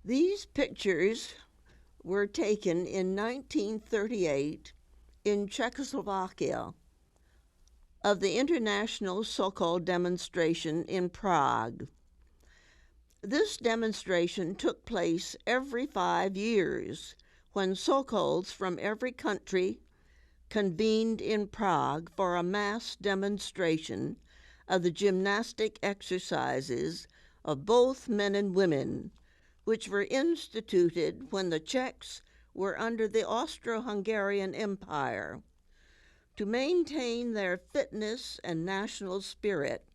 These pictures were taken in 1938 in Czechoslovakia of the international Sokol demonstration in Prague. This demonstration took place every 5 years when Sokols from every country convened in Prague for a mass demonstration of the gymnastic exercises of both men and women, which were instituted when the Czechs were under the Austro-Hungarian Empire. To maintain their fitness and national spirit,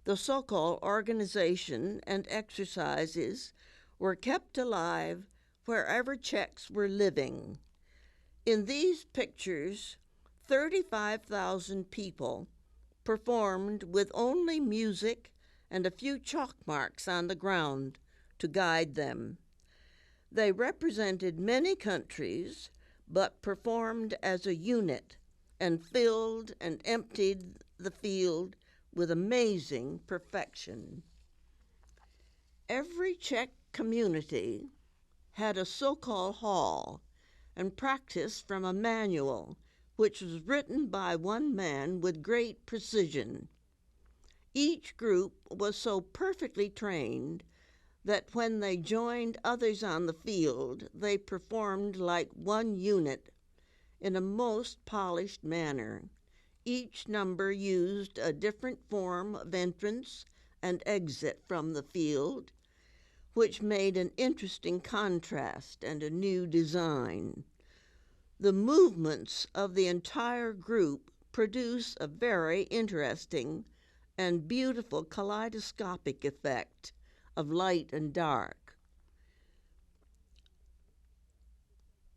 the Sokol organization and exercises were kept alive wherever Czechs were living. In these pictures, 35,000 people performed with only music and a few chalk marks on the ground to guide them. They represented many countries, but performed as a unit and filled and emptied the field with amazing perfection. Every Czech community had a Sokol hall and practiced from a manual which was written by one man with great precision. Each group was so perfectly trained that when they joined others on the field, they performed like one unit in a most polished manner. Each number used a different form of entrance and exit from the field, which made an interesting contrast and a new design. The movements of the entire group produce a very interesting and beautiful kaleidoscopic effect of light and dark.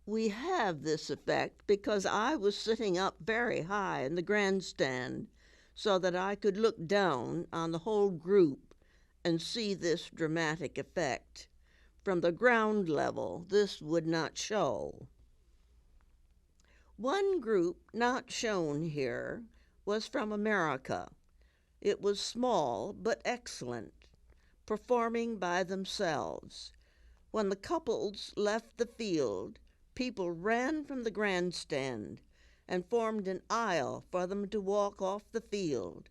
We have this effect because I was sitting up very high in the grandstand so that I could look down on the whole group and see this dramatic effect. From the ground level, this would not show. One group not shown here was from America. It was small but excellent, performing by themselves. When the couples left the field, people ran from the grandstand and formed an aisle for them to walk off the field.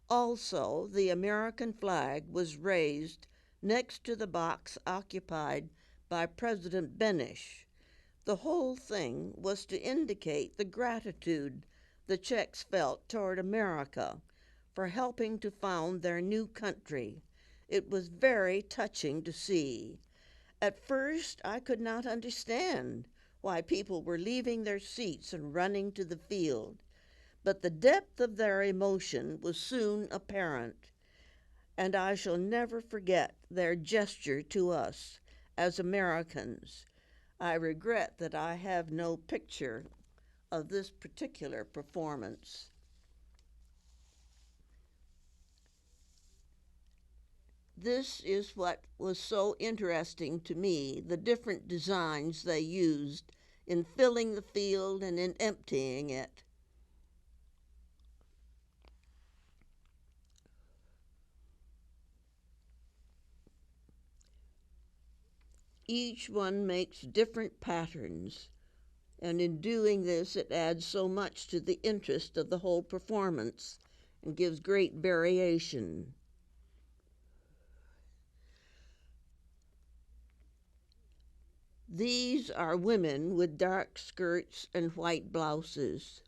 Also, the American flag was raised next to the box occupied by President Beneš. The whole thing was to indicate the gratitude the Czechs felt toward America for helping to found their new country. It was very touching to see. At first, I could not understand why people were leaving their seats and running to the field, but the depth of their emotion was soon apparent, and I shall never forget their gesture to us as Americans. I regret that I have no picture of this particular performance. This is what was so interesting to me, the different designs they used in filling the field and in emptying it. Each one makes different patterns, and in doing this, it adds so much to the interest of the whole performance and gives great variation. These are women with dark skirts and white blouses.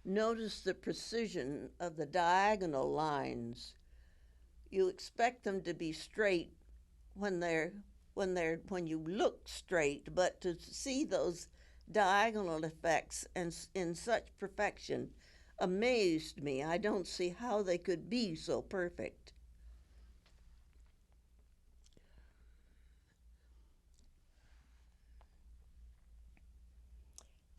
Notice the precision of the diagonal lines. You expect them to be straight when you look straight, but to see those diagonal effects and in such perfection amazed me. I don't see how they could be so perfect.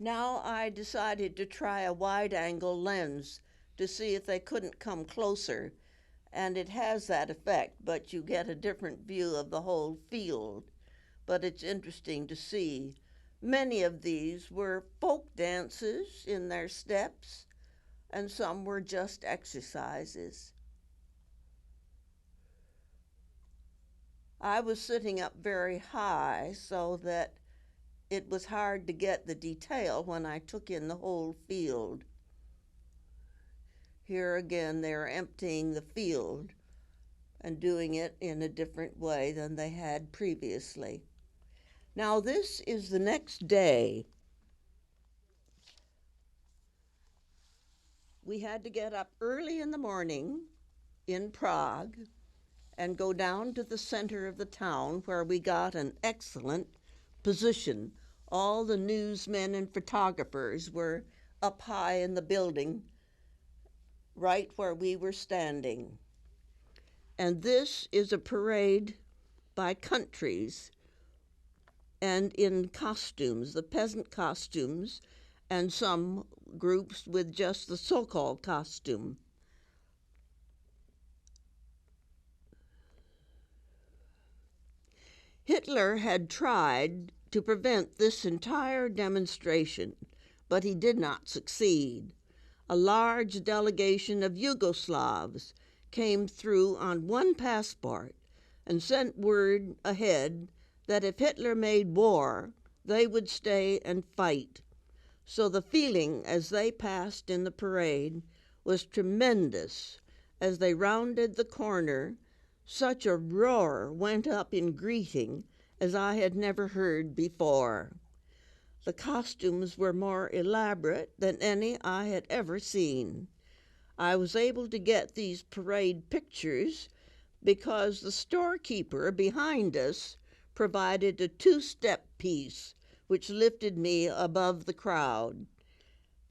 Now I decided to try a wide-angle lens to see if they couldn't come closer, and it has that effect, but you get a different view of the whole field. But it's interesting to see. Many of these were folk dances in their steps, and some were just exercises. I was sitting up very high so that it was hard to get the detail when I took in the whole field. Here again, they're emptying the field and doing it in a different way than they had previously. Now, this is the next day. We had to get up early in the morning in Prague and go down to the center of the town where we got an excellent position. All the newsmen and photographers were up high in the building right where we were standing. And this is a parade by countries and in costumes, the peasant costumes, and some groups with just the so-called costume. Hitler had tried to prevent this entire demonstration, but he did not succeed. A large delegation of Yugoslavs came through on one passport and sent word ahead that if Hitler made war, they would stay and fight. So the feeling as they passed in the parade was tremendous. As they rounded the corner, such a roar went up in greeting as I had never heard before. The costumes were more elaborate than any I had ever seen. I was able to get these parade pictures because the storekeeper behind us provided a two-step piece which lifted me above the crowd.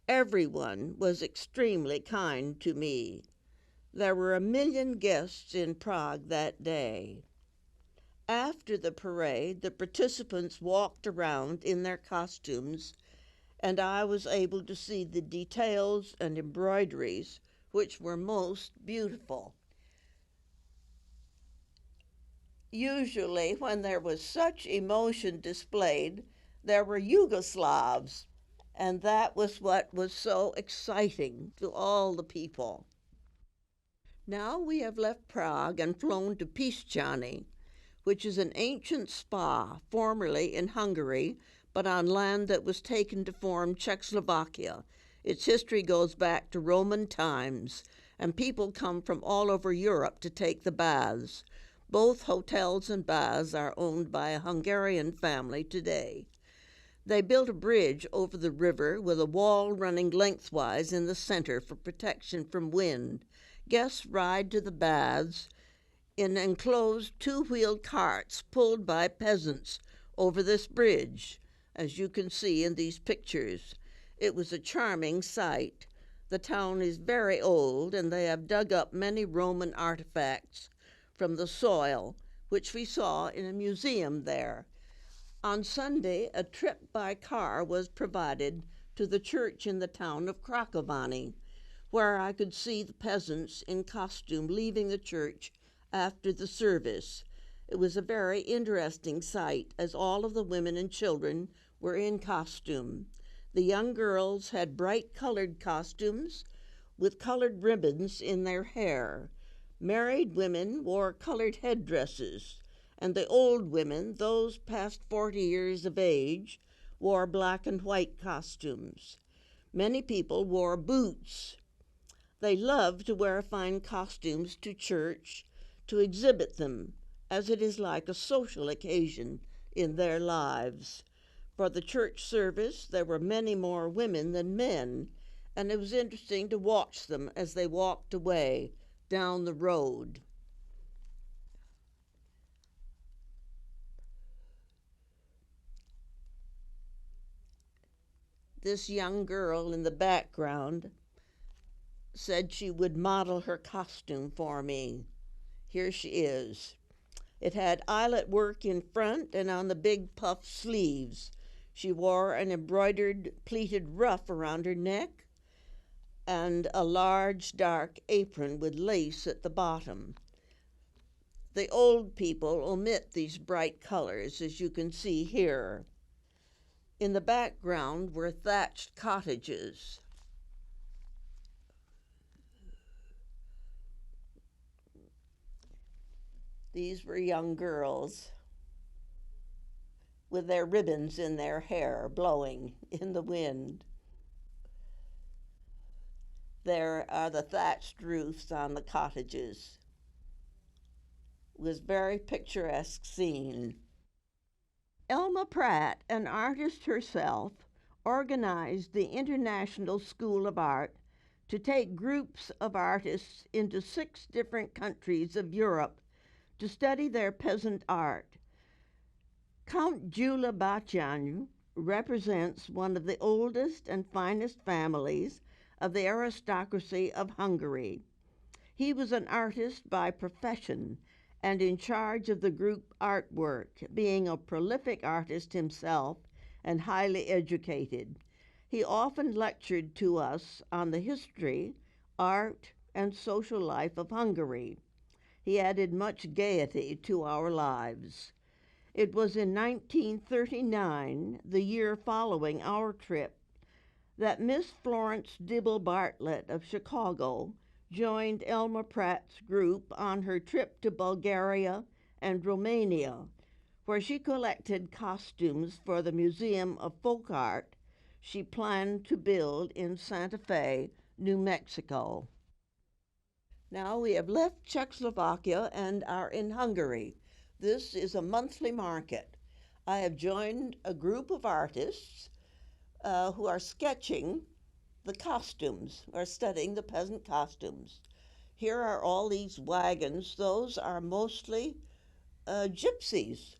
Everyone was extremely kind to me. There were 1 million guests in Prague that day. After the parade, the participants walked around in their costumes, and I was able to see the details and embroideries, which were most beautiful. Usually, when there was such emotion displayed, there were Yugoslavs, and that was what was so exciting to all the people. Now we have left Prague and flown to Pišťany, which is an ancient spa formerly in Hungary, but on land that was taken to form Czechoslovakia. Its history goes back to Roman times, and people come from all over Europe to take the baths. Both hotels and baths are owned by a Hungarian family today. They built a bridge over the river with a wall running lengthwise in the center for protection from wind. Guests ride to the baths in enclosed two-wheeled carts pulled by peasants over this bridge, as you can see in these pictures. It was a charming sight. The town is very old, and they have dug up many Roman artifacts from the soil, which we saw in a museum there. On Sunday, a trip by car was provided to the church in the town of Cracovany, where I could see the peasants in costume leaving the church after the service. It was a very interesting sight, as all of the women and children were in costume. The young girls had bright-colored costumes with colored ribbons in their hair. Married women wore colored headdresses, and the old women, those past 40 years of age, wore black and white costumes. Many people wore boots. They loved to wear fine costumes to church, to exhibit them, as it is like a social occasion in their lives. For the church service, there were many more women than men, and it was interesting to watch them as they walked away down the road. This young girl in the background said she would model her costume for me. Here she is. It had eyelet work in front and on the big puff sleeves. She wore an embroidered pleated ruff around her neck and a large dark apron with lace at the bottom. The old people omit these bright colors, as you can see here. In the background were thatched cottages. These were young girls with their ribbons in their hair blowing in the wind. There are the thatched roofs on the cottages. It was a very picturesque scene. Elma Pratt, an artist herself, organized the International School of Art to take groups of artists into 6 different countries of Europe to study their peasant art. Count Najibatanya represents one of the oldest and finest families of the aristocracy of Hungary. He was an artist by profession and in charge of the group artwork, being a prolific artist himself and highly educated. He often lectured to us on the history, art, and social life of Hungary. He added much gaiety to our lives. It was in 1939, the year following our trip, that Miss Florence Dibble Bartlett of Chicago joined Elma Pratt's group on her trip to Bulgaria and Romania, where she collected costumes for the Museum of Folk Art she planned to build in Santa Fe, New Mexico. Now we have left Czechoslovakia and are in Hungary. This is a monthly market. I have joined a group of artists who are sketching the costumes, or studying the peasant costumes. Here are all these wagons. Those are mostly gypsies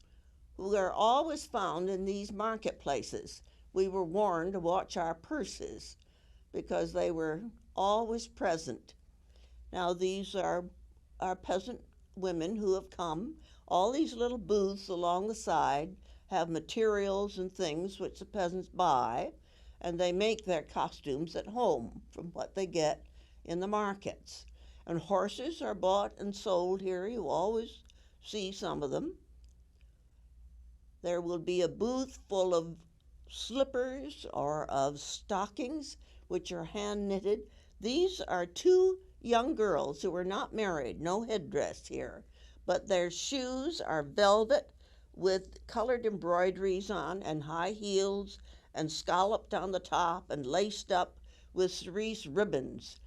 who are always found in these marketplaces. We were warned to watch our purses because they were always present. Now these are peasant women who have come. All these little booths along the side have materials and things which the peasants buy, and they make their costumes at home from what they get in the markets. And horses are bought and sold here. You always see some of them. There will be a booth full of slippers or of stockings, which are hand knitted. These are 2 young girls who are not married, no headdress here, but their shoes are velvet with colored embroideries on and high heels and scalloped on the top and laced up with cerise ribbons.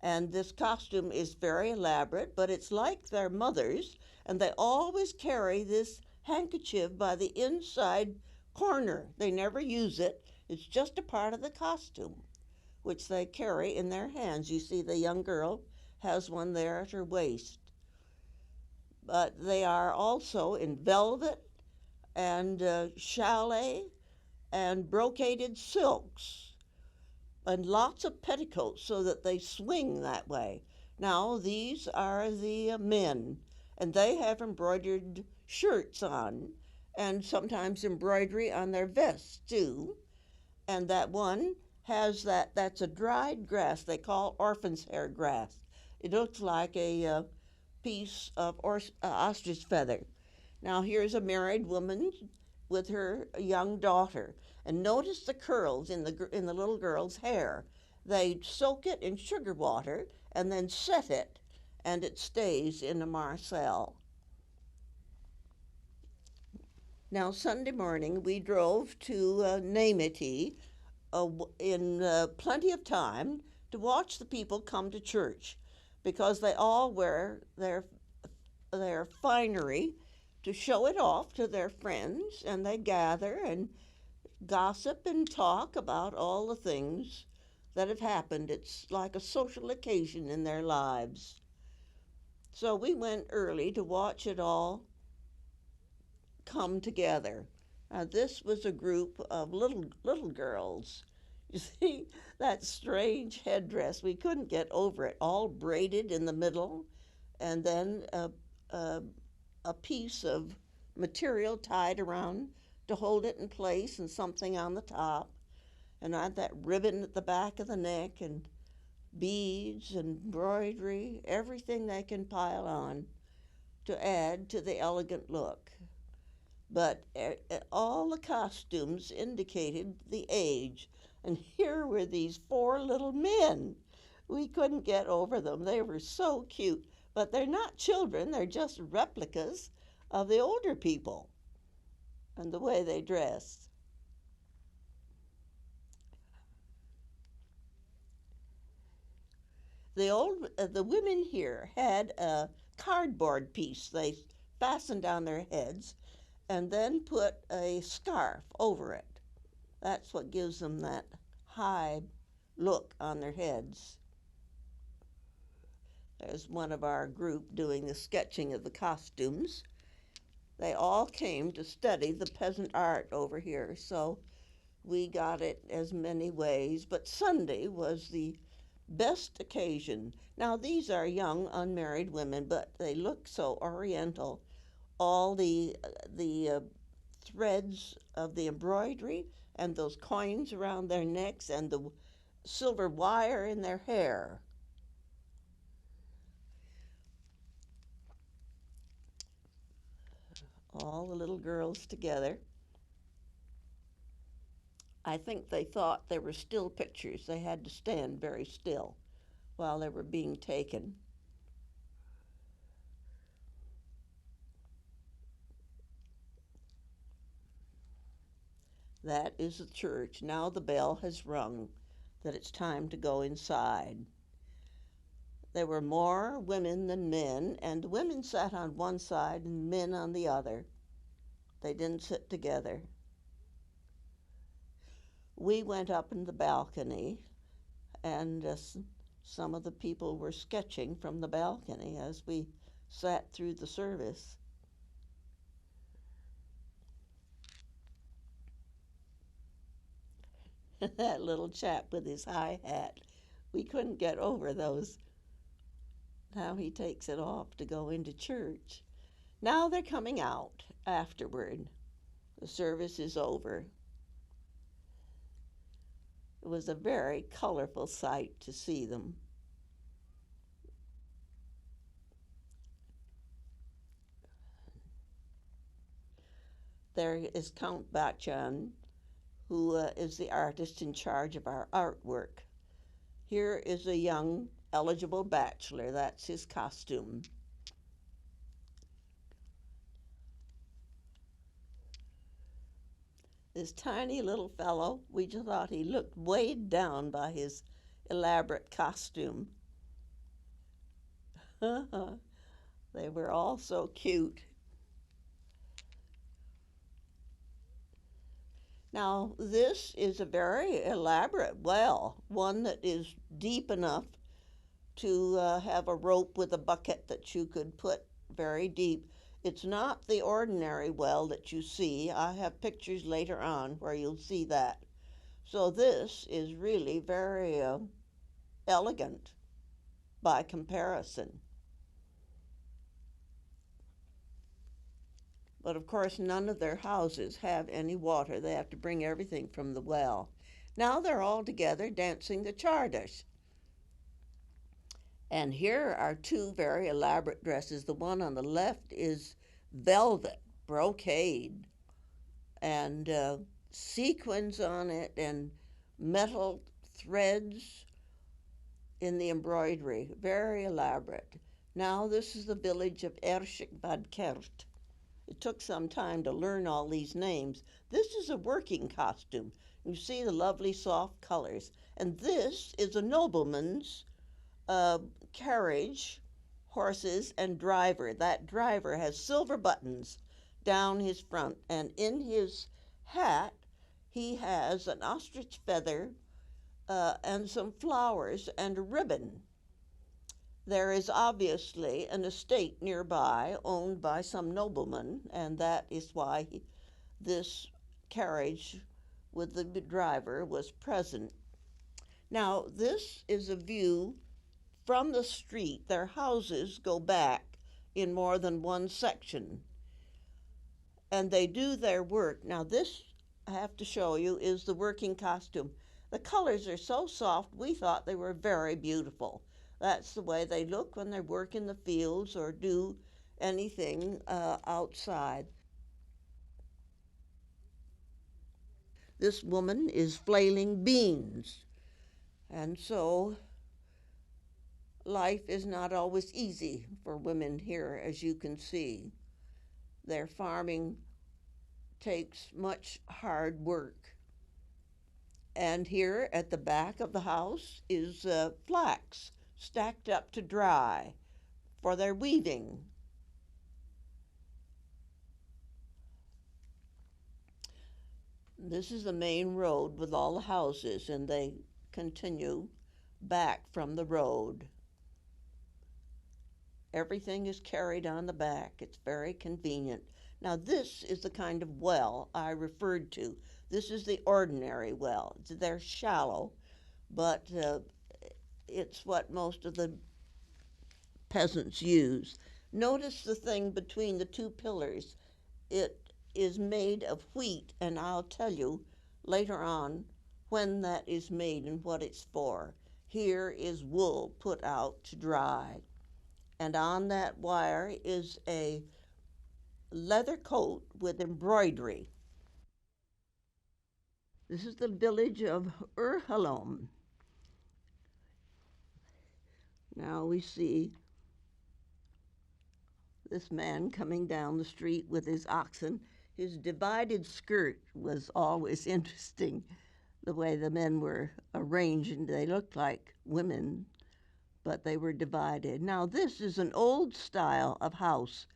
And this costume is very elaborate, but it's like their mother's, and they always carry this handkerchief by the inside corner. They never use it. It's just a part of the costume, which they carry in their hands. You see the young girl has one there at her waist. But they are also in velvet and chalet and brocaded silks and lots of petticoats so that they swing that way. Now these are the men, and they have embroidered shirts on and sometimes embroidery on their vests too. And that one has that's a dried grass they call orphan's hair grass. It looks like a piece of ostrich feather. Now here's a married woman with her young daughter, and notice the curls in the little girl's hair. They soak it in sugar water and then set it, and it stays in a marcel. Now Sunday morning we drove to Namity in plenty of time to watch the people come to church, because they all wear their finery to show it off to their friends, and they gather and gossip and talk about all the things that have happened. It's like a social occasion in their lives. So we went early to watch it all come together. This was a group of little girls. You see that strange headdress? We couldn't get over it, all braided in the middle, and then a piece of material tied around to hold it in place, and something on the top, and I had that ribbon at the back of the neck, and beads and embroidery, everything they can pile on to add to the elegant look. But all the costumes indicated the age, and here were these 4 little men. We couldn't get over them. They were so cute. But they're not children, they're just replicas of the older people and the way they dress. The women here had a cardboard piece they fastened on their heads and then put a scarf over it. That's what gives them that high look on their heads. There's one of our group doing the sketching of the costumes. They all came to study the peasant art over here, so we got it as many ways, but Sunday was the best occasion. Now, these are young, unmarried women, but they look so oriental. All the threads of the embroidery and those coins around their necks and the silver wire in their hair. All the little girls together. I think they thought they were still pictures. They had to stand very still while they were being taken. That is the church. Now the bell has rung that it's time to go inside. There were more women than men, and the women sat on one side and men on the other. They didn't sit together. We went up in the balcony, and some of the people were sketching from the balcony as we sat through the service. That little chap with his high hat, we couldn't get over those. Now he takes it off to go into church. Now they're coming out afterward. The service is over. It was a very colorful sight to see them. There is Count Bachan, who is the artist in charge of our artwork. Here is a young, eligible bachelor. That's his costume. This tiny little fellow, we just thought he looked weighed down by his elaborate costume. They were all so cute. Now, this is a very elaborate well, one that is deep enough to have a rope with a bucket that you could put very deep. It's not the ordinary well that you see. I have pictures later on where you'll see that. So this is really very elegant by comparison. But of course, none of their houses have any water. They have to bring everything from the well. Now they're all together dancing the czardas. And here are two very elaborate dresses. The one on the left is velvet, brocade, and sequins on it, and metal threads in the embroidery. Very elaborate. Now this is the village of Erschik Bad Kert. It took some time to learn all these names. This is a working costume. You see the lovely soft colors. And this is a nobleman's carriage, horses, and driver. That driver has silver buttons down his front, and in his hat he has an ostrich feather and some flowers and a ribbon. There is obviously an estate nearby owned by some nobleman, and that is why this carriage with the driver was present. Now, this is a view from the street. Their houses go back in more than one section, and they do their work. Now, this, I have to show you, is the working costume. The colors are so soft, we thought they were very beautiful. That's the way they look when they work in the fields or do anything outside. This woman is flailing beans. And so Life is not always easy for women here, as you can see. Their farming takes much hard work. And here at the back of the house is flax stacked up to dry for their weaving. This is the main road with all the houses, and they continue back from the road. Everything is carried on the back. It's very convenient. Now, this is the kind of well I referred to. This is the ordinary well. They're shallow, but it's what most of the peasants use. Notice the thing between the two pillars. It is made of wheat, and I'll tell you later on when that is made and what it's for. Here is wool put out to dry, and on that wire is a leather coat with embroidery. This is the village of Urhalom. Now we see this man coming down the street with his oxen. His divided skirt was always interesting, the way the men were arranged. They looked like women, but they were divided. Now, this is an old style of house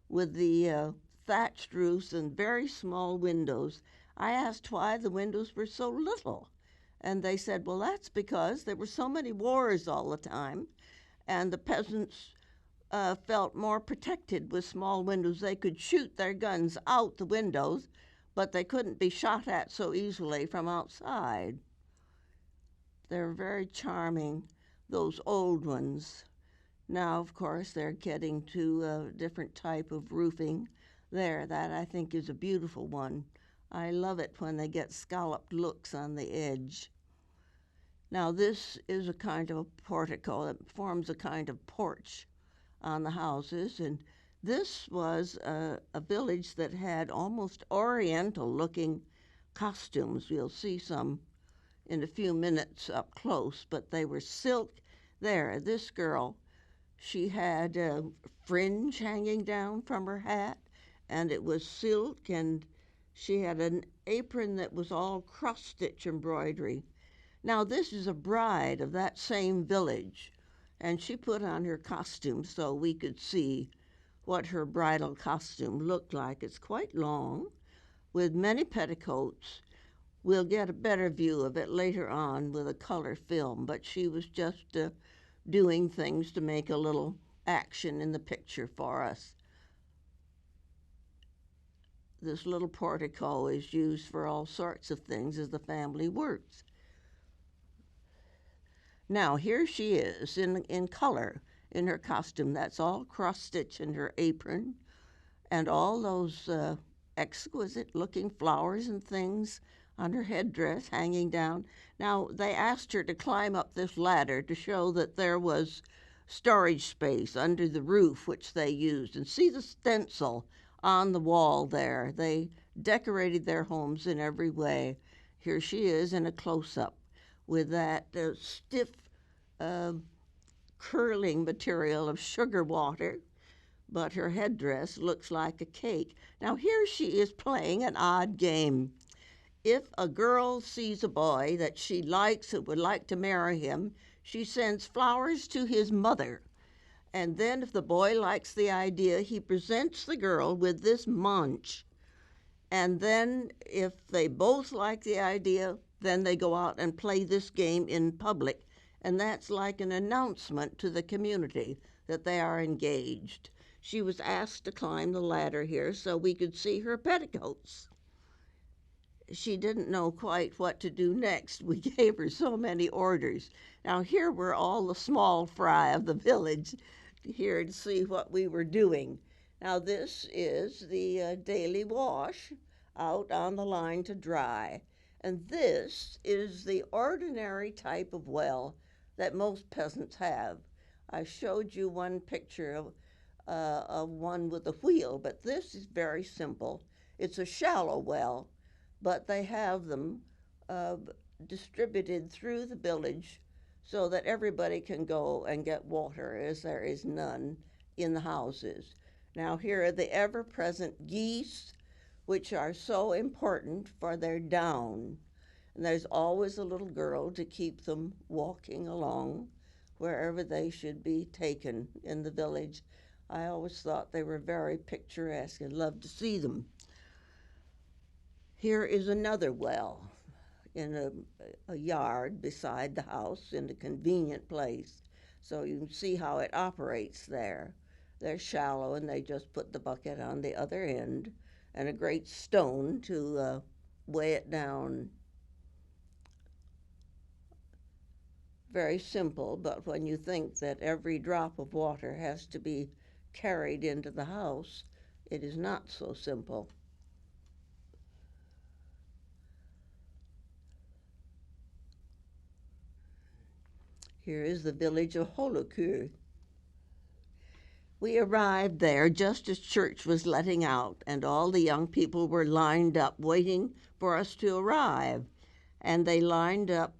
with the thatched roofs and very small windows. I asked why the windows were so little, and they said, well, that's because there were so many wars all the time, and the peasants felt more protected with small windows. They could shoot their guns out the windows, but they couldn't be shot at so easily from outside. They're very charming, those old ones. Now, of course, they're getting to a different type of roofing there. That, I think, is a beautiful one. I love it when they get scalloped looks on the edge. Now, this is a kind of a portico that forms a kind of porch on the houses, and this was a village that had almost oriental-looking costumes. We'll see some in a few minutes up close, but they were silk. There, this girl, she had a fringe hanging down from her hat, and it was silk, and she had an apron that was all cross-stitch embroidery. Now, this is a bride of that same village, and she put on her costume so we could see what her bridal costume looked like. It's quite long, with many petticoats. We'll get a better view of it later on with a color film, but she was just doing things to make a little action in the picture for us. This little portico is used for all sorts of things as the family works. Now, here she is in color in her costume. That's all cross-stitch in her apron, and all those exquisite-looking flowers and things on her headdress hanging down. Now, they asked her to climb up this ladder to show that there was storage space under the roof, which they used. And see the stencil on the wall there. They decorated their homes in every way. Here she is in a close-up with that stiff curling material of sugar water, but her headdress looks like a cake. Now, here she is playing an odd game. If a girl sees a boy that she likes who would like to marry him, she sends flowers to his mother. And then if the boy likes the idea, he presents the girl with this munch. And then if they both like the idea, then they go out and play this game in public. And that's like an announcement to the community that they are engaged. She was asked to climb the ladder here so we could see her petticoats. She didn't know quite what to do next. We gave her so many orders. Now, here were all the small fry of the village here to see what we were doing. Now, this is the daily wash out on the line to dry. And this is the ordinary type of well that most peasants have. I showed you one picture of one with a wheel, but this is very simple. It's a shallow well, but they have them distributed through the village so that everybody can go and get water, as there is none in the houses. Now, here are the ever present geese, which are so important for their down. And there's always a little girl to keep them walking along wherever they should be taken in the village. I always thought they were very picturesque and loved to see them. Here is another well in a yard beside the house in a convenient place. So you can see how it operates there. They're shallow and they just put the bucket on the other end and a great stone to weigh it down. Very simple, but when you think that every drop of water has to be carried into the house, it is not so simple. Here is the village of Holokur. We arrived there just as church was letting out, and all the young people were lined up waiting for us to arrive. And they lined up,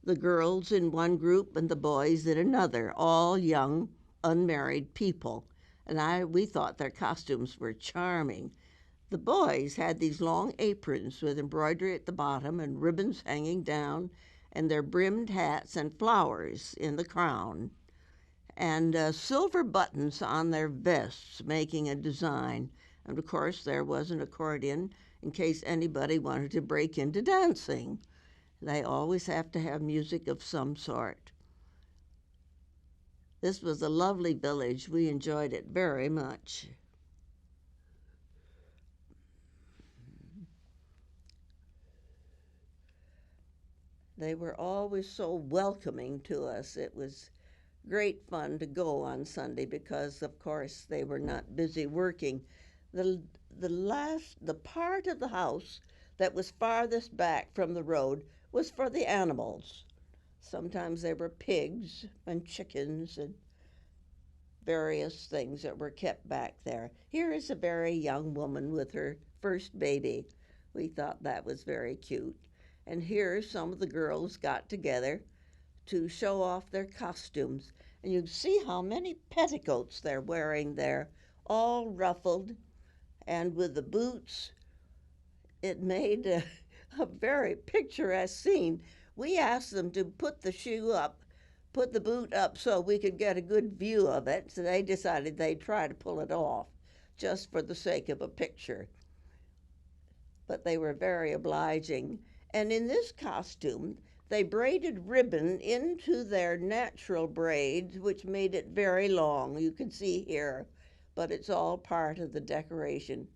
the girls in one group and the boys in another, all young, unmarried people. And we thought their costumes were charming. The boys had these long aprons with embroidery at the bottom and ribbons hanging down, and their brimmed hats and flowers in the crown, and silver buttons on their vests making a design. And of course, there was an accordion in case anybody wanted to break into dancing. They always have to have music of some sort. This was a lovely village. We enjoyed it very much. They were always so welcoming to us. It was great fun to go on Sunday because, of course, they were not busy working. The part of the house that was farthest back from the road was for the animals. Sometimes there were pigs and chickens and various things that were kept back there. Here is a very young woman with her first baby. We thought that was very cute. And here some of the girls got together to show off their costumes. And you can see how many petticoats they're wearing there, all ruffled and with the boots. It made a very picturesque scene. We asked them to put the boot up so we could get a good view of it. So they decided they'd try to pull it off just for the sake of a picture. But they were very obliging. And in this costume, they braided ribbon into their natural braids, which made it very long. You can see here, but it's all part of the decoration.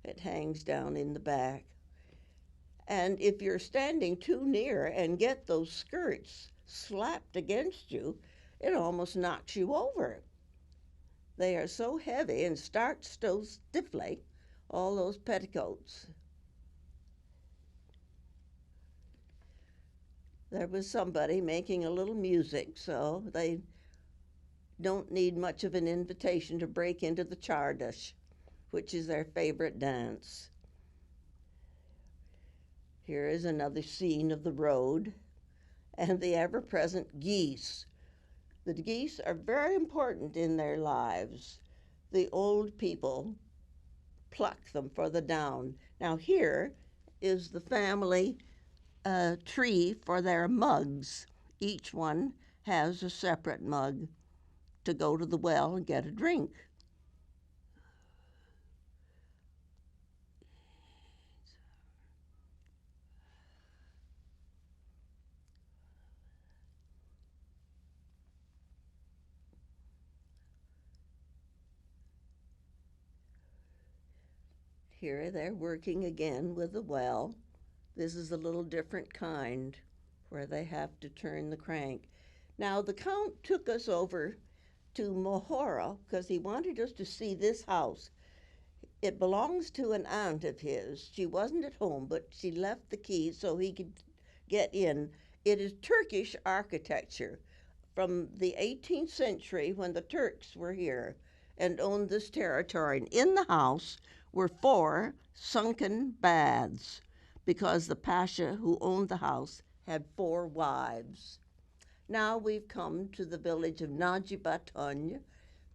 It hangs down in the back. And if you're standing too near and get those skirts slapped against you, it almost knocks you over. They are so heavy and start so stiffly, all those petticoats. There was somebody making a little music, so they don't need much of an invitation to break into the chardash, which is their favorite dance. Here is another scene of the road and the ever-present geese. The geese are very important in their lives. The old people pluck them for the down. Now here is the family tree for their mugs. Each one has a separate mug to go to the well and get a drink. Here they're working again with the well. This is a little different kind where they have to turn the crank. Now the Count took us over to Mohora because he wanted us to see this house. It belongs to an aunt of his. She wasn't at home, but she left the key so he could get in. It is Turkish architecture from the 18th century when the Turks were here and owned this territory. And in the house were 4 sunken baths because the Pasha who owned the house had 4 wives. Now we've come to the village of Najibatanya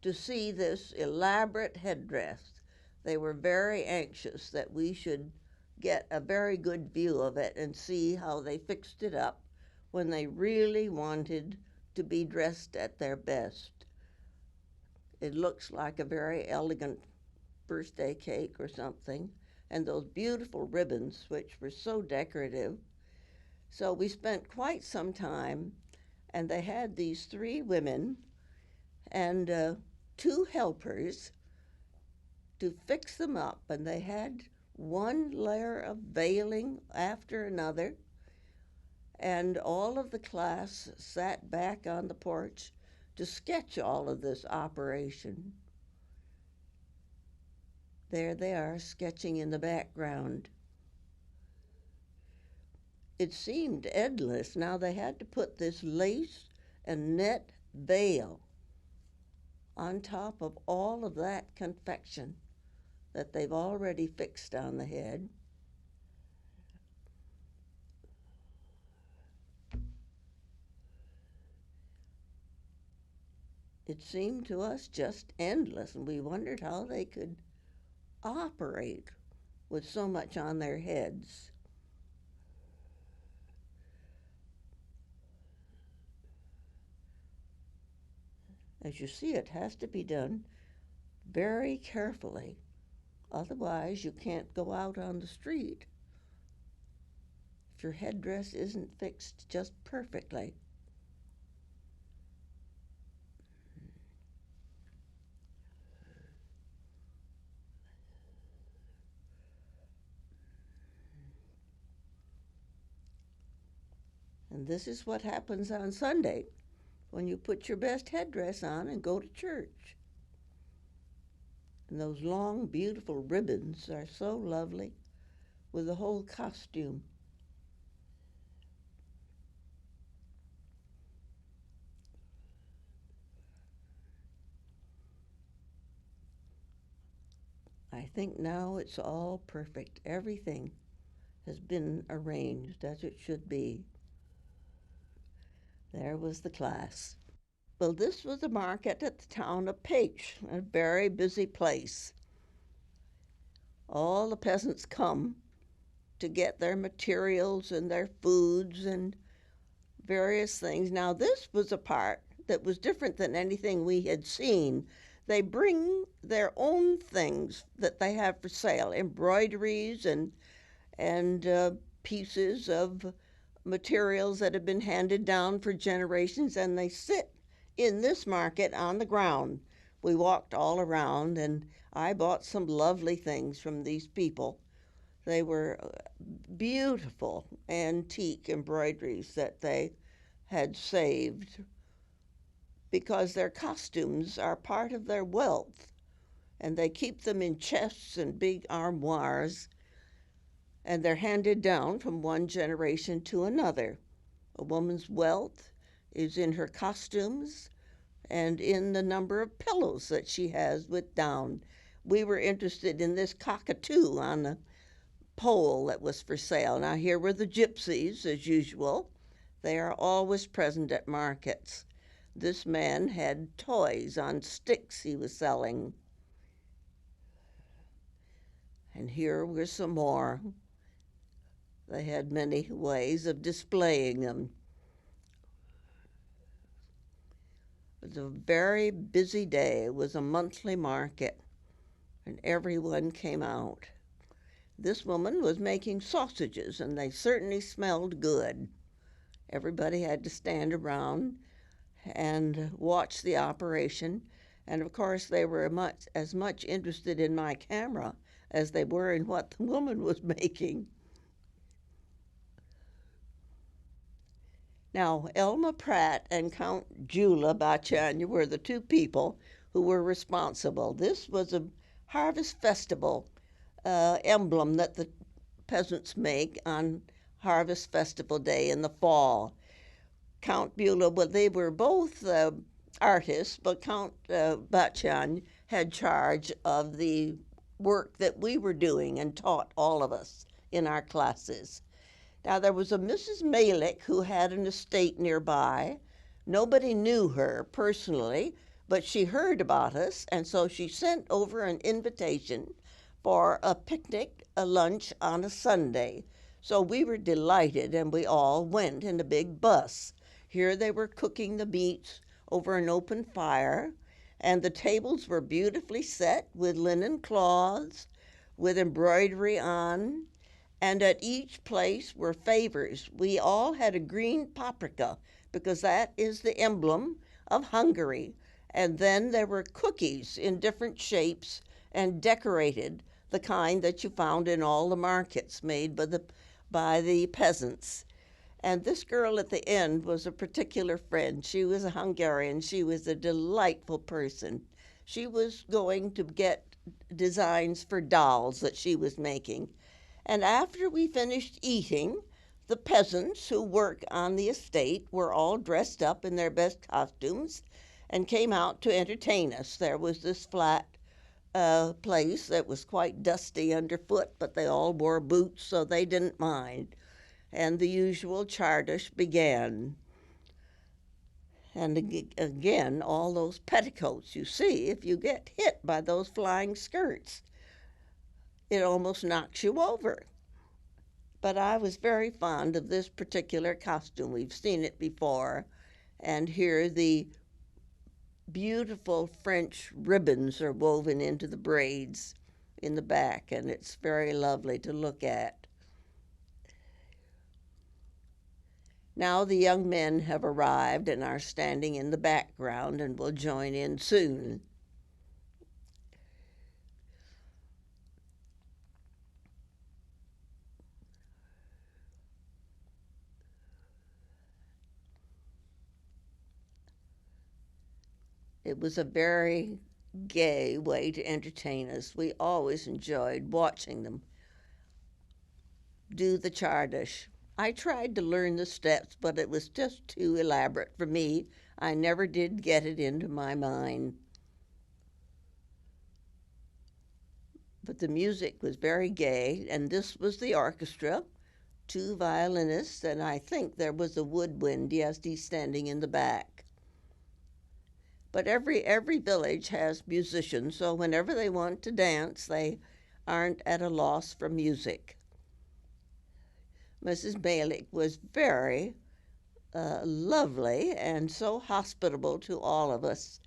to see this elaborate headdress. They were very anxious that we should get a very good view of it and see how they fixed it up when they really wanted to be dressed at their best. It looks like a very elegant birthday cake or something, and those beautiful ribbons, which were so decorative. So we spent quite some time, and they had these three women and two helpers to fix them up, and they had one layer of veiling after another, and all of the class sat back on the porch to sketch all of this operation. There they are, sketching in the background. It seemed endless. Now they had to put this lace and net veil on top of all of that confection that they've already fixed on the head. It seemed to us just endless, and we wondered how they could operate with so much on their heads. As you see, it has to be done very carefully. Otherwise, you can't go out on the street if your headdress isn't fixed just perfectly. And this is what happens on Sunday when you put your best headdress on and go to church. And those long, beautiful ribbons are so lovely with the whole costume. I think now it's all perfect. Everything has been arranged as it should be. There was the class. Well, this was a market at the town of Pécs, a very busy place. All the peasants come to get their materials and their foods and various things. Now, this was a part that was different than anything we had seen. They bring their own things that they have for sale, embroideries and pieces of materials that have been handed down for generations, and they sit in this market on the ground. We walked all around, and I bought some lovely things from these people. They were beautiful antique embroideries that they had saved because their costumes are part of their wealth, and they keep them in chests and big armoires, and they're handed down from one generation to another. A woman's wealth is in her costumes and in the number of pillows that she has with down. We were interested in this cockatoo on the pole that was for sale. Now, here were the gypsies, as usual. They are always present at markets. This man had toys on sticks he was selling. And here were some more. They had many ways of displaying them. It was a very busy day. It was a monthly market, and everyone came out. This woman was making sausages, and they certainly smelled good. Everybody had to stand around and watch the operation, and of course they were as much interested in my camera as they were in what the woman was making. Now, Elma Pratt and Count Gyula Bachanya were the two people who were responsible. This was a harvest festival emblem that the peasants make on Harvest Festival Day in the fall. Count Beulah, well, they were both artists, but Count Bachyan had charge of the work that we were doing and taught all of us in our classes. Now, there was a Mrs. Malik who had an estate nearby, Nobody knew her personally, but she heard about us, and so she sent over an invitation for a picnic, a lunch on a Sunday. So we were delighted, and we all went in a big bus. Here they were cooking the meats over an open fire, and the tables were beautifully set with linen cloths, with embroidery on, and at each place were favors. We all had a green paprika because that is the emblem of Hungary. And then there were cookies in different shapes and decorated, the kind that you found in all the markets made by the peasants. And this girl at the end was a particular friend. She was a Hungarian. She was a delightful person. She was going to get designs for dolls that she was making. And after we finished eating, the peasants who work on the estate were all dressed up in their best costumes and came out to entertain us. There was this flat place that was quite dusty underfoot, but they all wore boots, so they didn't mind. And the usual chardish began. And again, all those petticoats you see, if you get hit by those flying skirts, it almost knocks you over. But I was very fond of this particular costume. We've seen it before. And here the beautiful French ribbons are woven into the braids in the back, and it's very lovely to look at. Now the young men have arrived and are standing in the background and will join in soon. It was a very gay way to entertain us. We always enjoyed watching them do the chardish. I tried to learn the steps, but it was just too elaborate for me. I never did get it into my mind. But the music was very gay, and this was the orchestra, two violinists, and I think there was a woodwind. Yes, he's standing in the back. But every village has musicians, so whenever they want to dance, they aren't at a loss for music. Mrs. Malik was very lovely and so hospitable to all of us,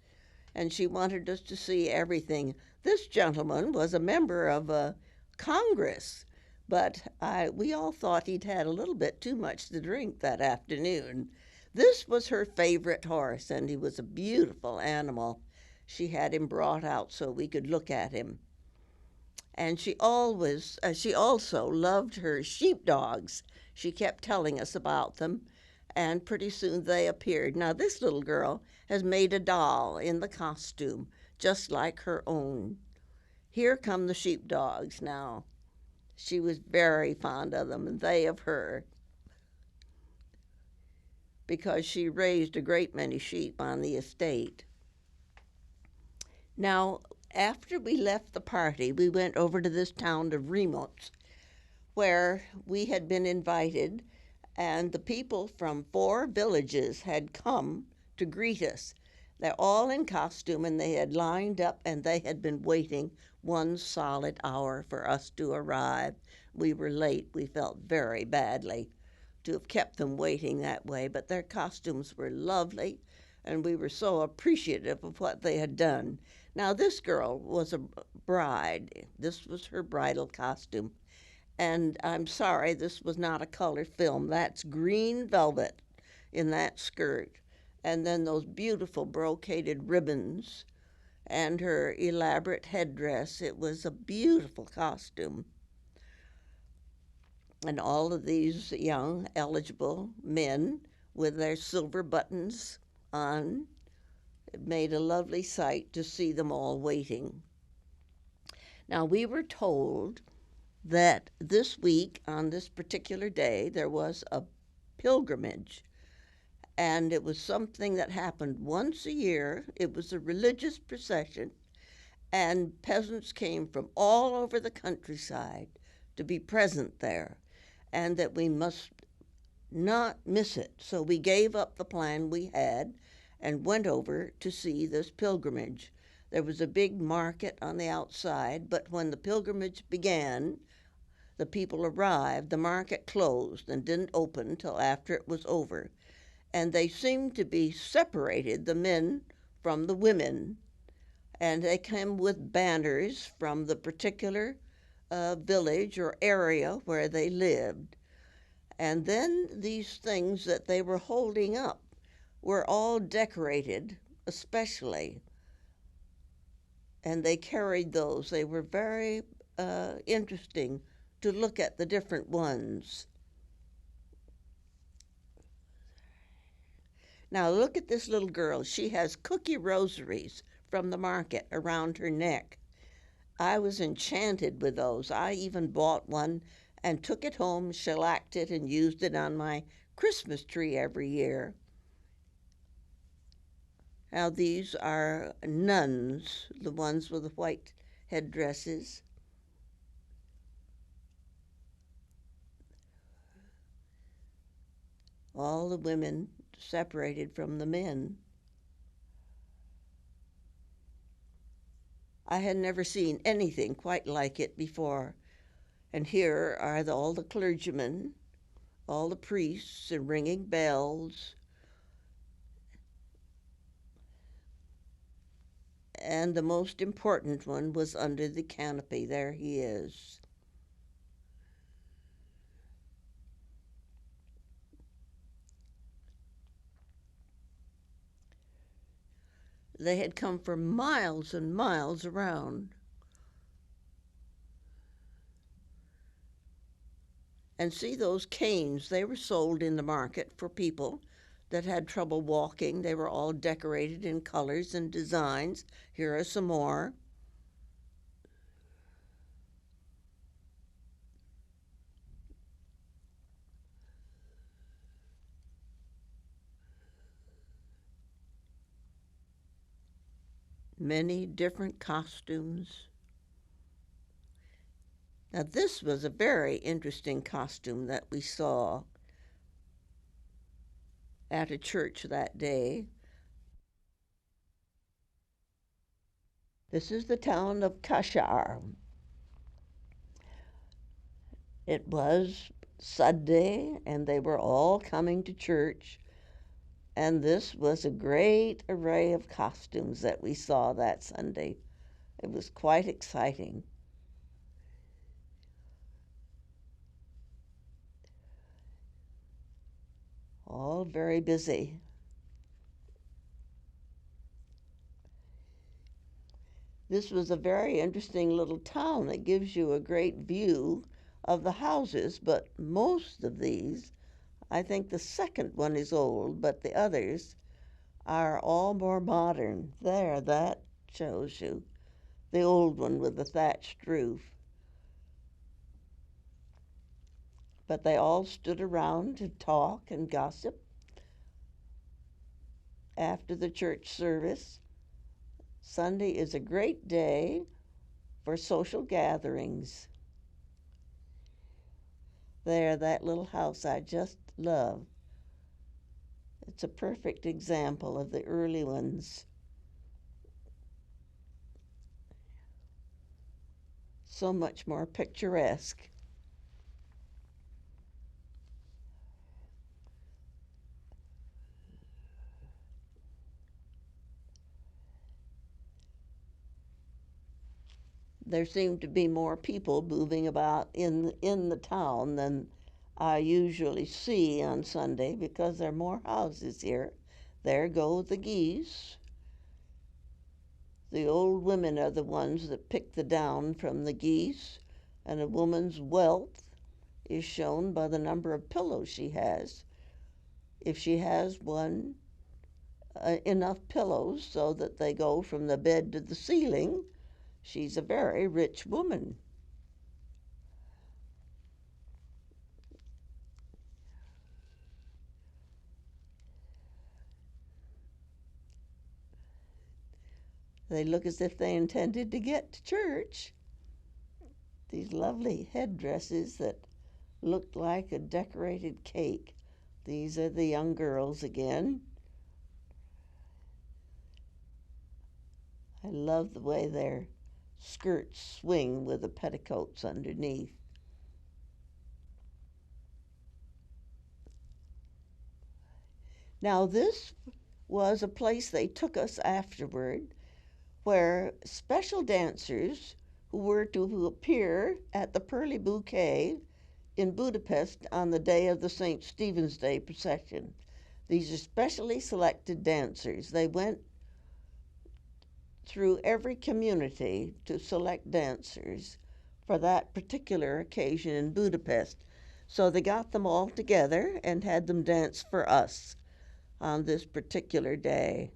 and she wanted us to see everything. This gentleman was a member of Congress, but we all thought he'd had a little bit too much to drink that afternoon. This was her favorite horse, and he was a beautiful animal. She had him brought out so we could look at him. And she also loved her sheepdogs. She kept telling us about them, and pretty soon they appeared. Now this little girl has made a doll in the costume, just like her own. Here come the sheepdogs now. She was very fond of them, and they of her, because she raised a great many sheep on the estate. Now, after we left the party, we went over to this town of Remots, where we had been invited, and the people from 4 villages had come to greet us. They're all in costume, and they had lined up, and they had been waiting 1 solid hour for us to arrive. We were late. We felt very badly to have kept them waiting that way, but their costumes were lovely, and we were so appreciative of what they had done. Now, this girl was a bride. This was her bridal costume. And I'm sorry, this was not a color film. That's green velvet in that skirt. And then those beautiful brocaded ribbons and her elaborate headdress. It was a beautiful costume. And all of these young, eligible men with their silver buttons on. It made a lovely sight to see them all waiting. Now, we were told that this week, on this particular day, there was a pilgrimage, and it was something that happened once a year. It was a religious procession, and peasants came from all over the countryside to be present there, and that we must not miss it. So we gave up the plan we had and went over to see this pilgrimage. There was a big market on the outside, but when the pilgrimage began, the people arrived, the market closed and didn't open till after it was over. And they seemed to be separated, the men from the women. And they came with banners from the particular village or area where they lived. And then these things that they were holding up were all decorated, especially. And they carried those. They were very interesting to look at the different ones. Now look at this little girl. She has cookie rosaries from the market around her neck. I was enchanted with those. I even bought one and took it home, shellacked it, and used it on my Christmas tree every year. Now these are nuns, the ones with the white headdresses. All the women separated from the men. I had never seen anything quite like it before. And here are all the clergymen, all the priests, and ringing bells. And the most important one was under the canopy. There he is. They had come for miles and miles around. And see those canes, they were sold in the market for people that had trouble walking. They were all decorated in colors and designs. Here are some more. Many different costumes. Now this was a very interesting costume that we saw at a church that day. This is the town of Kashar. It was Sunday and they were all coming to church, and this was a great array of costumes that we saw that Sunday. It was quite exciting. All very busy. This was a very interesting little town. It gives you a great view of the houses, but most of these, I think the second one is old, but the others are all more modern. There, that shows you. The old one with the thatched roof. But they all stood around to talk and gossip after the church service. Sunday is a great day for social gatherings. There, that little house I just love. It's a perfect example of the early ones. So much more picturesque. There seem to be more people moving about in the town than I usually see on Sunday because there are more houses here. There go the geese. The old women are the ones that pick the down from the geese, and a woman's wealth is shown by the number of pillows she has. If she has enough pillows so that they go from the bed to the ceiling, she's a very rich woman. They look as if they intended to get to church. These lovely headdresses that looked like a decorated cake. These are the young girls again. I love the way their skirts swing with the petticoats underneath. Now, this was a place they took us afterward where special dancers who were to appear at the Pearly Bouquet in Budapest on the day of the St. Stephen's Day procession. These are specially selected dancers. They went through every community to select dancers for that particular occasion in Budapest. So they got them all together and had them dance for us on this particular day.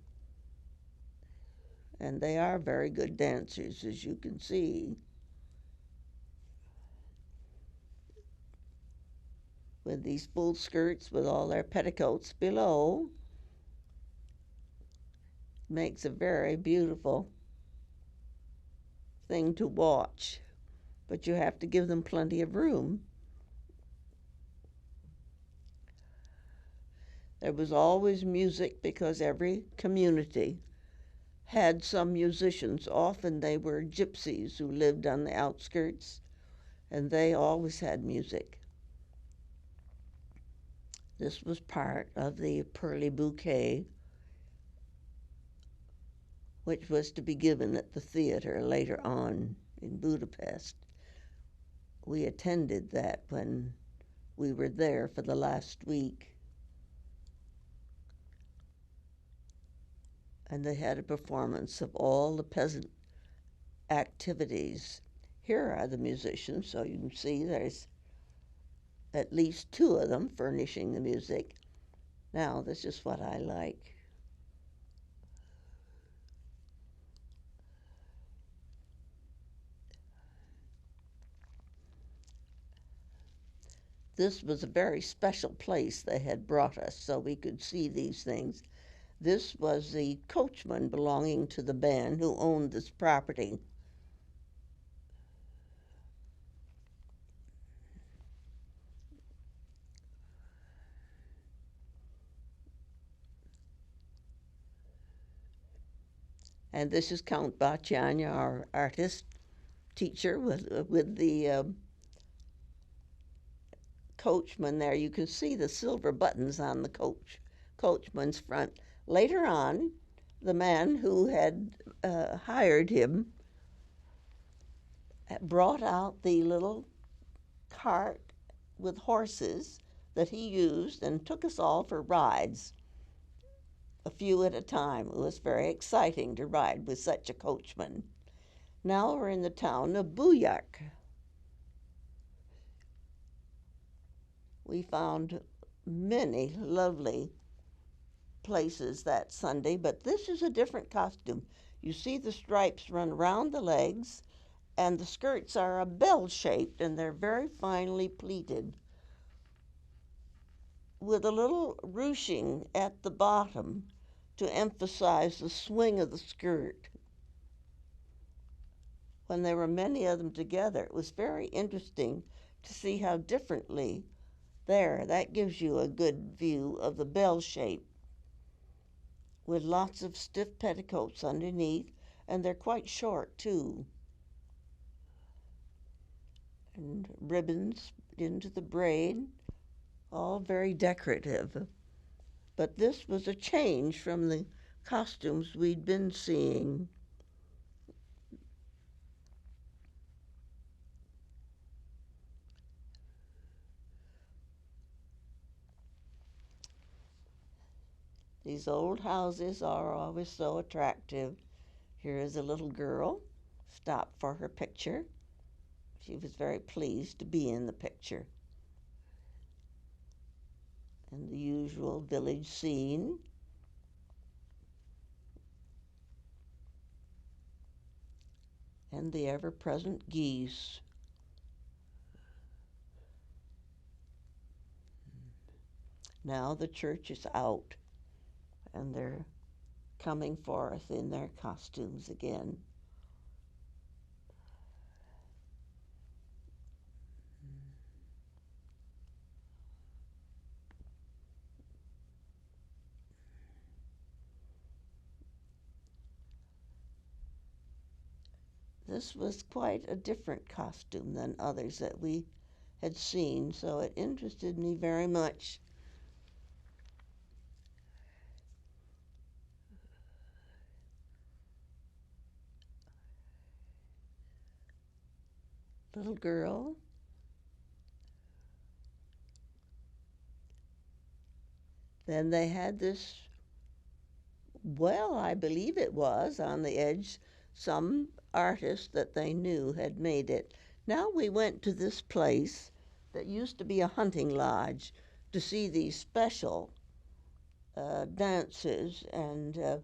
And they are very good dancers, as you can see. With these full skirts with all their petticoats below. Makes a very beautiful thing to watch. But you have to give them plenty of room. There was always music because every community had some musicians. Often they were gypsies who lived on the outskirts, and they always had music. This was part of the Pearly Bouquet, which was to be given at the theater later on in Budapest. We attended that when we were there for the last week. And they had a performance of all the peasant activities. Here are the musicians, so you can see there's at least two of them furnishing the music. Now, this is what I like. This was a very special place they had brought us so we could see these things. This was the coachman belonging to the band who owned this property. And this is Count Batyanya, our artist teacher, with the coachman there. You can see the silver buttons on the coachman's front. Later on, the man who had hired him brought out the little cart with horses that he used and took us all for rides, a few at a time. It was very exciting to ride with such a coachman. Now we're in the town of Bujark. We found many lovely places that Sunday, but this is a different costume. You see the stripes run around the legs, and the skirts are a bell-shaped, and they're very finely pleated with a little ruching at the bottom to emphasize the swing of the skirt. When there were many of them together, it was very interesting to see how differently that gives you a good view of the bell shape with lots of stiff petticoats underneath, and they're quite short too. And ribbons into the braid, all very decorative. But this was a change from the costumes we'd been seeing. These old houses are always so attractive. Here is a little girl, stopped for her picture. She was very pleased to be in the picture. And the usual village scene. And the ever-present geese. Now the church is out, and they're coming forth in their costumes again. This was quite a different costume than others that we had seen, so it interested me very much. Little girl. Then they had this, well, I believe it was on the edge, some artist that they knew had made it. Now we went to this place that used to be a hunting lodge to see these special dances and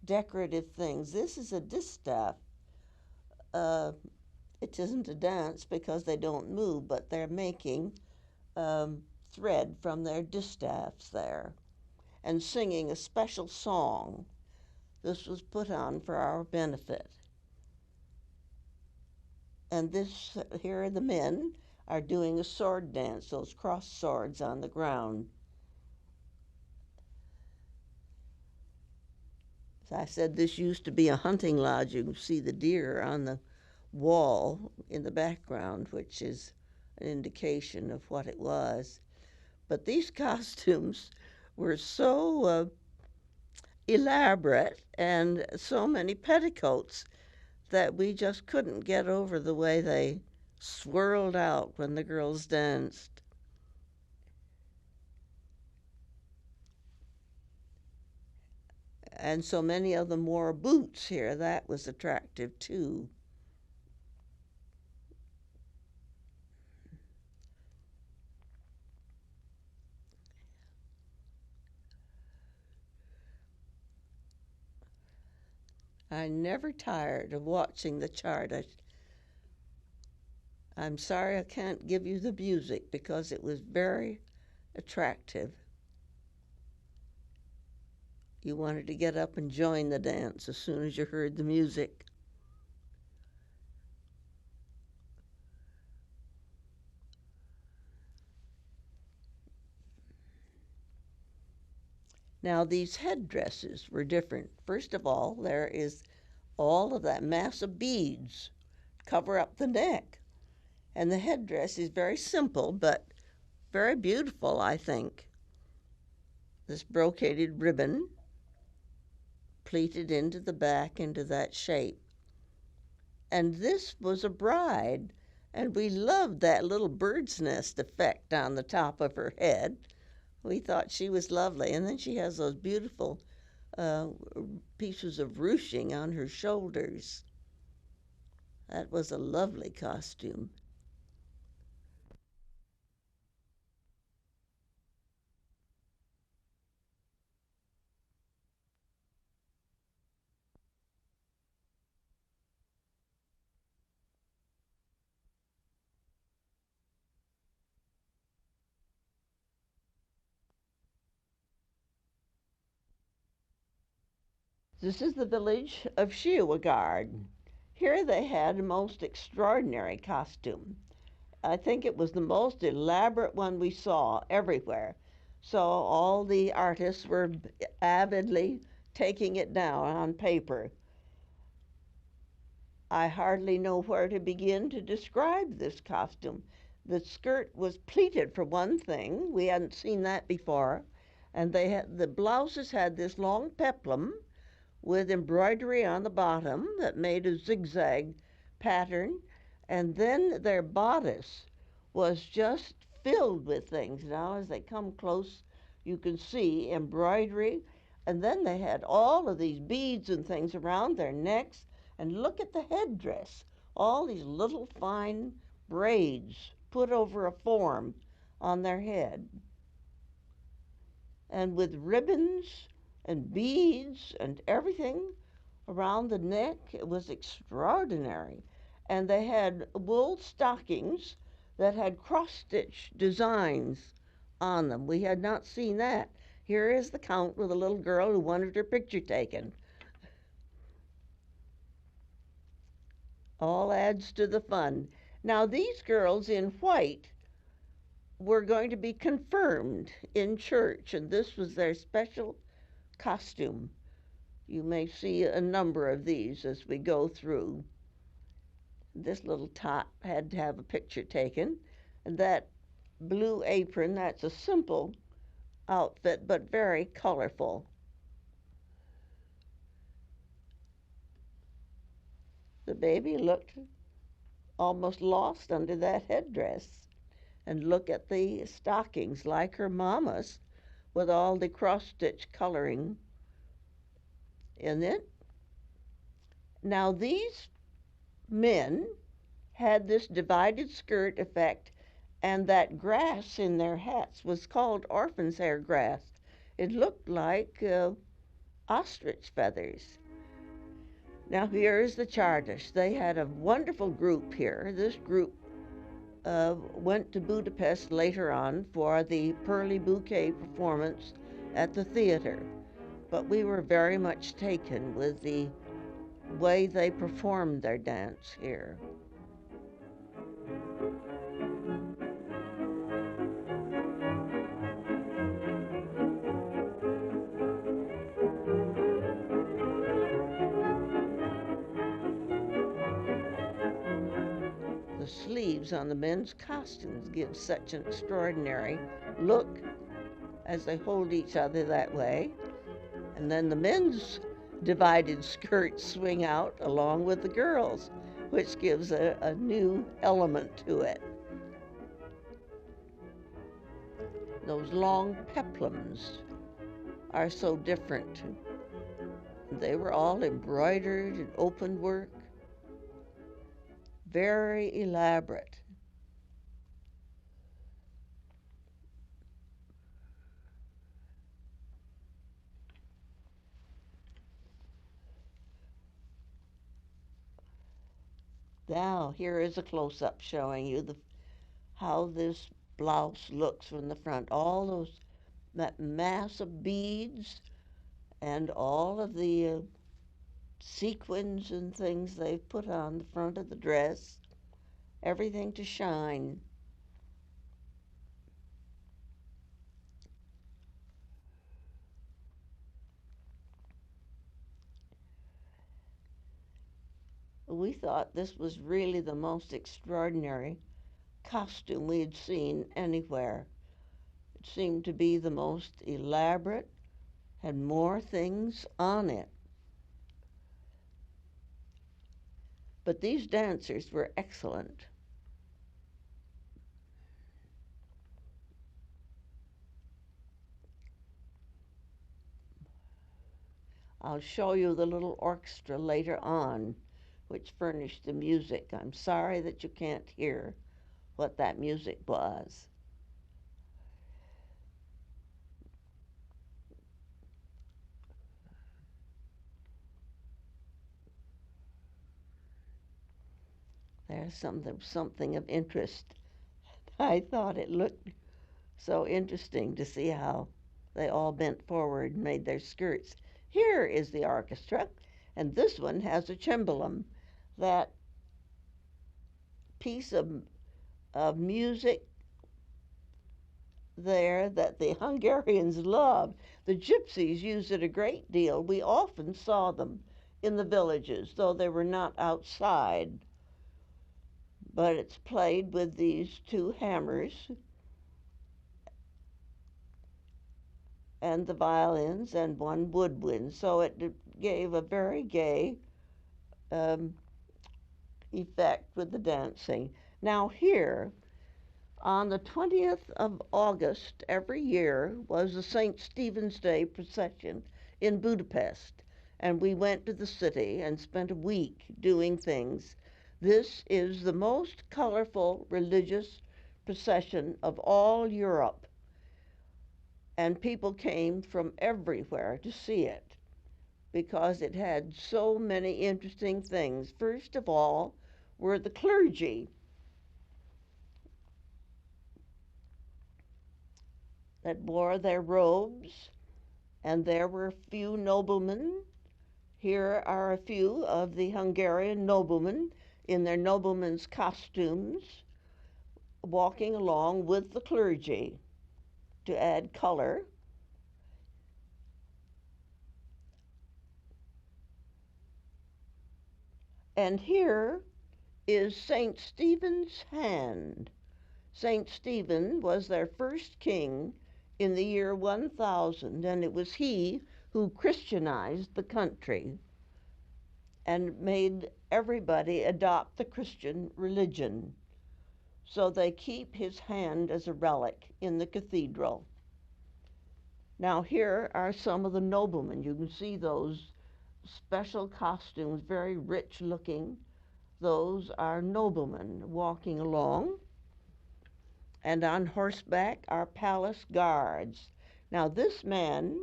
decorative things. This is a distaff. Uh, it isn't a dance because they don't move, but they're making thread from their distaffs there and singing a special song. This was put on for our benefit. And this, here the men are doing a sword dance, those crossed swords on the ground. As I said, this used to be a hunting lodge. You can see the deer on the wall in the background, which is an indication of what it was. But these costumes were so elaborate and so many petticoats that we just couldn't get over the way they swirled out when the girls danced. And so many of them wore boots here. That was attractive too. I never tired of watching the chart. I'm sorry I can't give you the music because it was very attractive. You wanted to get up and join the dance as soon as you heard the music. Now, these headdresses were different. First of all, there is all of that mass of beads cover up the neck. And the headdress is very simple, but very beautiful, I think. This brocaded ribbon pleated into the back into that shape. And this was a bride, and we loved that little bird's nest effect on the top of her head. We thought she was lovely. And then she has those beautiful pieces of ruching on her shoulders. That was a lovely costume. This is the village of Shiawagard. Here they had a most extraordinary costume. I think it was the most elaborate one we saw everywhere. So all the artists were avidly taking it down on paper. I hardly know where to begin to describe this costume. The skirt was pleated for one thing. We hadn't seen that before. And the blouses had this long peplum with embroidery on the bottom that made a zigzag pattern. And then their bodice was just filled with things. Now, as they come close, you can see embroidery. And then they had all of these beads and things around their necks. And look at the headdress, all these little fine braids put over a form on their head. And with ribbons and beads and everything around the neck. It was extraordinary. And they had wool stockings that had cross-stitch designs on them. We had not seen that. Here is the count with a little girl who wanted her picture taken. All adds to the fun. Now, these girls in white were going to be confirmed in church, and this was their special costume. You may see a number of these as we go through. this little tot had to have a picture taken. And that blue apron, that's a simple outfit, but very colorful. The baby looked almost lost under that headdress. And look at the stockings, like her mama's, with all the cross-stitch coloring in it. Now, these men had this divided skirt effect, and that grass in their hats was called orphan's hair grass. It looked like ostrich feathers. Now, here is the chartist. They had a wonderful group here. This group went to Budapest later on for the Pearly Bouquet performance at the theater. But we were very much taken with the way they performed their dance here. The sleeves on the men's costumes give such an extraordinary look as they hold each other that way. And then the men's divided skirts swing out along with the girls, which gives a new element to it. Those long peplums are so different. They were all embroidered and open work, very elaborate. Now, here is a close-up showing you how this blouse looks from the front. All that mass of beads and all of the sequins and things they've put on the front of the dress, everything to shine. We thought this was really the most extraordinary costume we had seen anywhere. It seemed to be the most elaborate, had more things on it. But these dancers were excellent. I'll show you the little orchestra later on, which furnished the music. I'm sorry that you can't hear what that music was. There's something of interest. I thought it looked so interesting to see how they all bent forward and made their skirts. Here is the orchestra, and this one has a cimbalum, that piece of music there that the Hungarians love. The gypsies use it a great deal. We often saw them in the villages, though they were not outside. But it's played with these two hammers and the violins and one woodwind, so it gave a very gay effect with the dancing. Now here, on the 20th of August every year was the St. Stephen's Day procession in Budapest, and we went to the city and spent a week doing things. This is the most colorful religious procession of all Europe, and people came from everywhere to see it because it had so many interesting things. First of all were the clergy that wore their robes, and there were a few noblemen. Here are a few of the Hungarian noblemen in their noblemen's costumes, walking along with the clergy to add color. And here is St. Stephen's hand. St. Stephen was their first king in the year 1000, and it was he who Christianized the country and made everybody adopt the Christian religion. So they keep his hand as a relic in the cathedral. Now here are some of the noblemen. You can see those special costumes, very rich looking. Those are noblemen walking along. And on horseback are palace guards. Now this man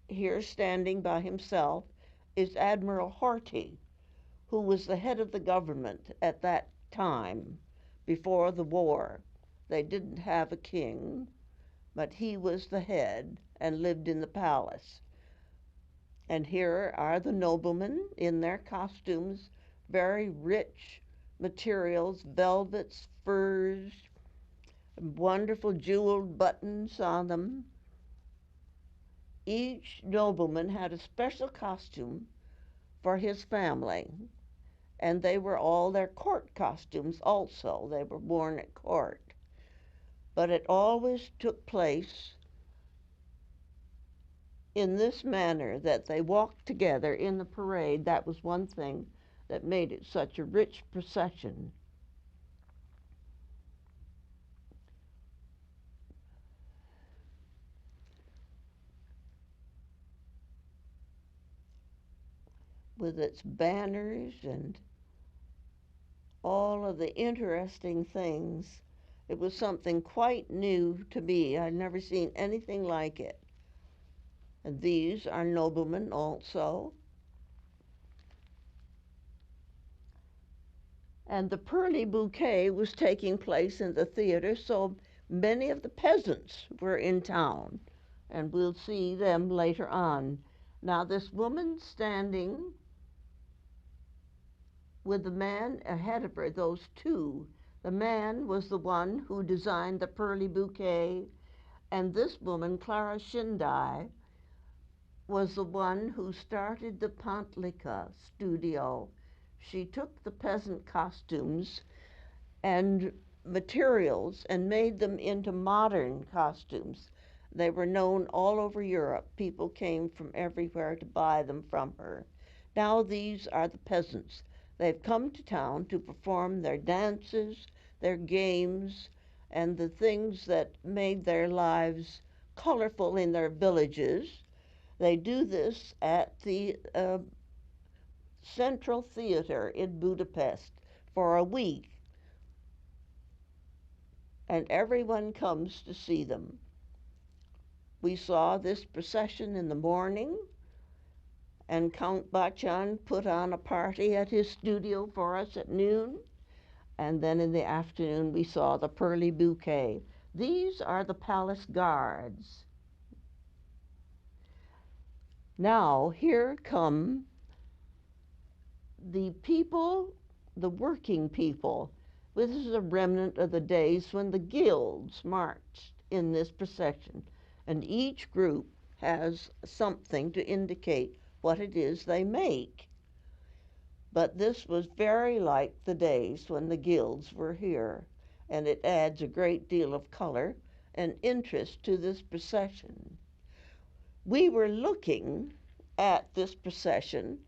here standing by himself is Admiral Horthy, who was the head of the government at that time before the war. They didn't have a king, but he was the head and lived in the palace. And here are the noblemen in their costumes, very rich materials, velvets, furs, wonderful jeweled buttons on them. Each nobleman had a special costume for his family, and they were all their court costumes also. They were worn at court. But it always took place in this manner, that they walked together in the parade. That was one thing that made it such a rich procession. With its banners and all of the interesting things. It was something quite new to me. I'd never seen anything like it. And these are noblemen also. And the pearly bouquet was taking place in the theater, so many of the peasants were in town, and we'll see them later on. Now this woman standing with the man ahead of her, those two, the man was the one who designed the pearly bouquet, and this woman, Clara Shindai, was the one who started the Pantlica studio. She took the peasant costumes and materials and made them into modern costumes. They were known all over Europe. People came from everywhere to buy them from her. Now these are the peasants. They've come to town to perform their dances, their games, and the things that made their lives colorful in their villages. They do this at the Central Theater in Budapest for a week, and everyone comes to see them. We saw this procession in the morning, and Count Bachan put on a party at his studio for us at noon, and then in the afternoon we saw the pearly bouquet. These are the palace guards. Now here come the people, the working people. This is a remnant of the days when the guilds marched in this procession, and each group has something to indicate what it is they make. But this was very like the days when the guilds were here, and it adds a great deal of color and interest to this procession. We were looking at this procession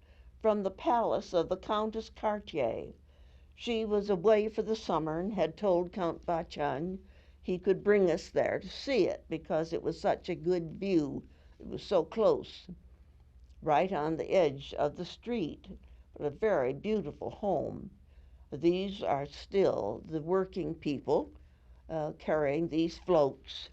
from the palace of the Countess Cartier. She was away for the summer and had told Count Bachan he could bring us there to see it because it was such a good view. It was so close, right on the edge of the street, but a very beautiful home. These are still the working people carrying these floats.